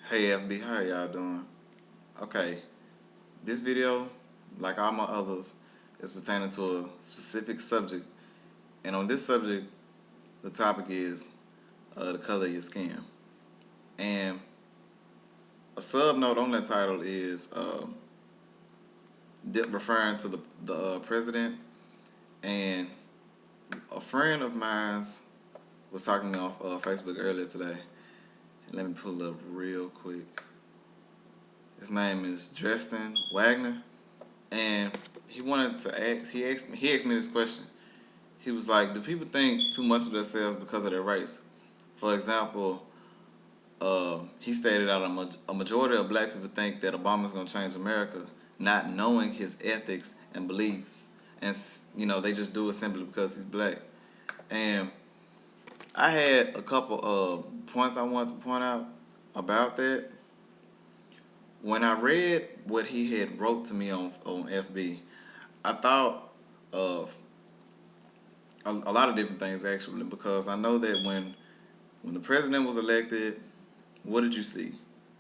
Hey FB, how y'all doing? Okay, this video, like all my others, is pertaining to a specific subject, and on this subject, the topic is the color of your skin. And a sub note on that title is referring to the president. And a friend of mine was talking to me on Facebook earlier today. Let me pull it up real quick. His name is Dresstin Wagoner. And he wanted to ask. He asked me this question. He was like, "Do people think too much of themselves because of their race?" For example, he stated that a majority of black people think that Obama's going to change America, not knowing his ethics and beliefs, and they just do it simply because he's black. And I had a couple of points I wanted to point out about that. When I read what he had wrote to me on FB, I thought of a lot of different things actually, because I know that when the president was elected, what did you see?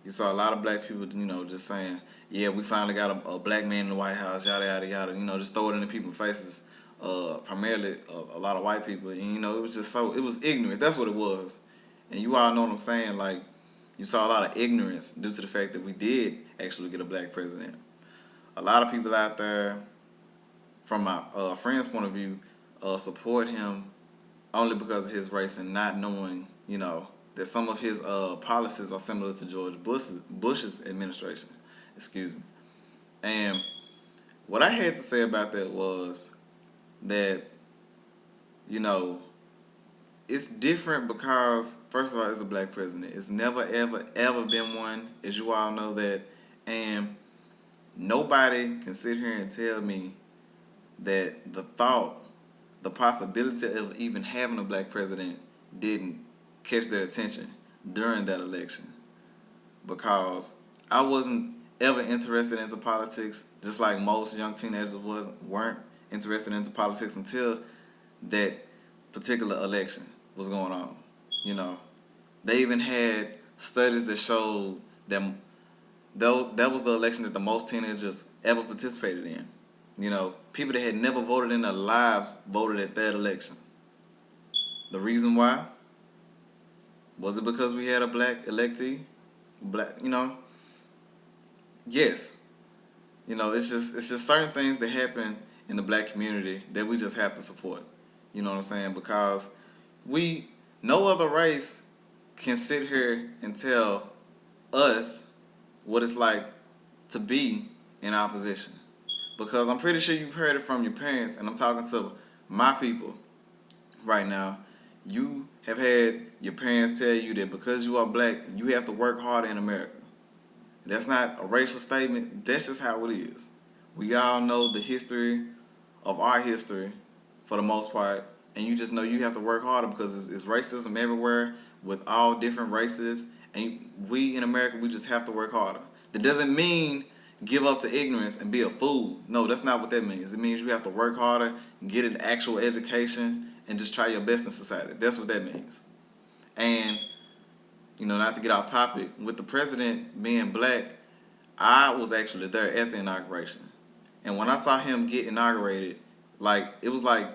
You saw a lot of black people, just saying, "Yeah, we finally got a black man in the White House," yada yada yada. Just throw it in the people's faces. Primarily a lot of white people, and it was just it was ignorant. That's what it was, and you all know what I'm saying. Like, you saw a lot of ignorance due to the fact that we did actually get a black president. A lot of people out there, from my friend's point of view, support him only because of his race, and not knowing, that some of his policies are similar to George Bush's administration. Excuse me. And what I had to say about that was that, it's different because, first of all, it's a black president. It's never, ever, ever been one, as you all know that. And nobody can sit here and tell me that the possibility of even having a black president didn't catch their attention during that election. Because I wasn't ever interested into politics, just like most young teenagers weren't interested into politics until that particular election was going on. They even had studies that showed that that was the election that the most teenagers ever participated in. People that had never voted in their lives voted at that election. The reason why? Was it because we had a black electee? Yes. It's just certain things that happen in the black community that we just have to support. You know what I'm saying? Because no other race can sit here and tell us what it's like to be in opposition. Because I'm pretty sure you've heard it from your parents, and I'm talking to my people right now. You have had your parents tell you that because you are black, you have to work harder in America. That's not a racial statement. That's just how it is. We all know the history of our history for the most part, and you just know you have to work harder because it's racism everywhere with all different races, and we in America, we just have to work harder. That doesn't mean give up to ignorance and be a fool. No, that's not what that means. It means you have to work harder, get an actual education, and just try your best in society. That's what that means. And, not to get off topic, with the president being black, I was actually there at the inauguration. And when I saw him get inaugurated, it was like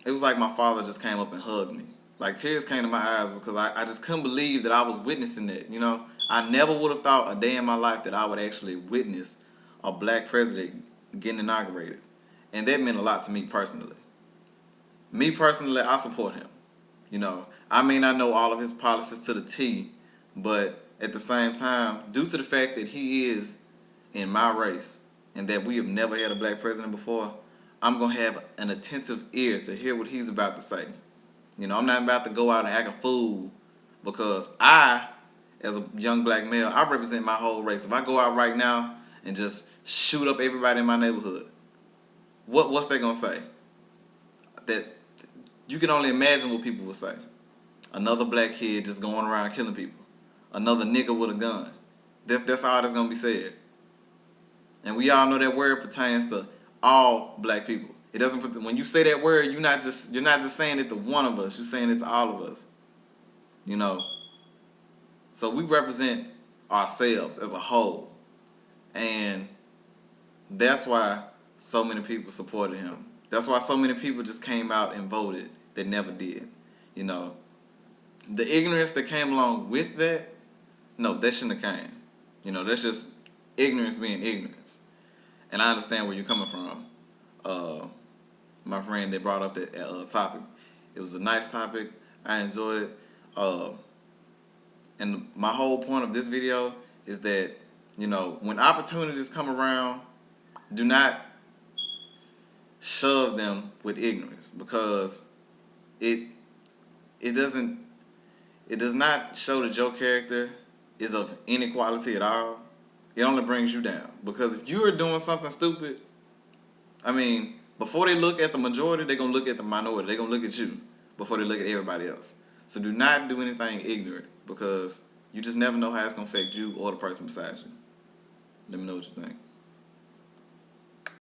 my father just came up and hugged me. Like, tears came to my eyes because I just couldn't believe that I was witnessing that. I never would have thought a day in my life that I would actually witness a black president getting inaugurated. And that meant a lot to me personally. Me personally, I support him. I may not know all of his policies to the T, but at the same time, due to the fact that he is in my race and that we have never had a black president before, I'm going to have an attentive ear to hear what he's about to say. I'm not about to go out and act a fool because as a young black male, I represent my whole race. If I go out right now and just shoot up everybody in my neighborhood, what's they going to say? That you can only imagine what people would say. Another black kid just going around killing people. Another nigga with a gun. That's all that's going to be said. And we all know that word pertains to all black people. It doesn't. When you say that word, you're not just saying it to one of us. You're saying it to all of us. So we represent ourselves as a whole, and that's why so many people supported him. That's why so many people just came out and voted that never did. You know, the ignorance that came along with that, no, that shouldn't have came. You know, that's just ignorance being ignorance. And I understand where you're coming from. My friend that brought up that topic. It was a nice topic. I enjoyed it. And my whole point of this video is that, you know, when opportunities come around, do not shove them with ignorance, because it it doesn't it does not show that your character is of any quality at all. It only brings you down, because if you are doing something stupid, I mean, before they look at the majority, they're gonna look at the minority. They're gonna look at you before they look at everybody else. So do not do anything ignorant, because you just never know how it's gonna affect you or the person beside you. Let me know what you think.